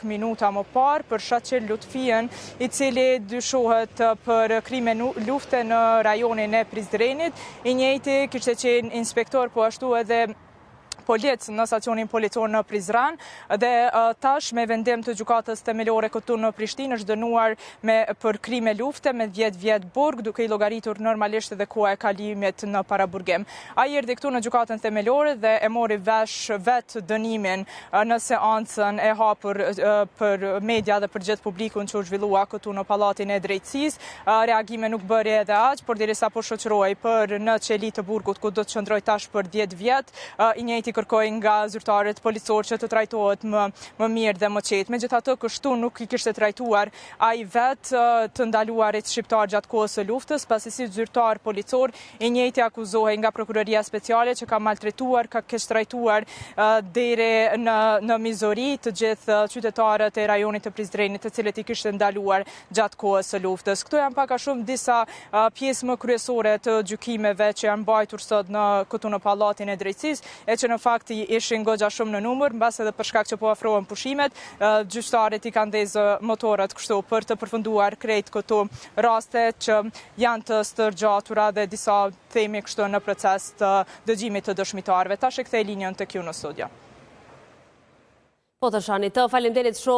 minuta më parë për Shaqir Lutfien, i cili dyshohet për krime lufte në rajonin e Prizrenit. I njëjti kishte qenë inspektor, po ashtu edhe polic në stacionin policor në Prizren dhe tash me vendim të gjykatës themelore këtu në Prishtinë është dënuar për krime lufte me 10 vjet burg, duke i llogaritur normalisht edhe koha e kalimit në paraburgim. Ai erdhi këtu në gjykatën themelore dhe e mori vesh vet dënimin në seancën e hapur për media dhe për gjithë publikun që u zhvillua këtu në Pallatin e Drejtësisë. Reagime nuk bëri edhe aq, por derisa po shoqërohej për në qeli të burgut ku do të qëndroj tash për 10 vjet, i njëjti kërkoi nga zyrtarët policor që të trajtohet më mirë dhe më qetë. Megjithatë, kështu nuk i kishte trajtuar ai vet të ndaluarit shqiptar gjatë kohës së luftës, pasi si zyrtar policor i njëjti akuzohej nga prokuroria speciale që ka maltretuar, ka trajtuar deri në mizori të gjithë qytetarët e rajonit të Prizrenit, të cilët i kishte ndaluar gjatë kohës së luftës. Këto janë pak a shumë disa pjesë më kryesore të gjykimeve që janë mbajtur sot këtu në Pallatin e Drejtësisë, e që në fakt ishin goxha shumë në numër, mbas edhe për shkak që po afrohen pushimet, gjyqtarët i kanë dhënë motorët kështu për të përfunduar krejt këto raste që janë të stërgjatura dhe disa themi kështu në proces të dëgjimit të dëshmitarëve. Tash e kthej linjën tek ju në studio. Po të shani, të faleminderit shumë.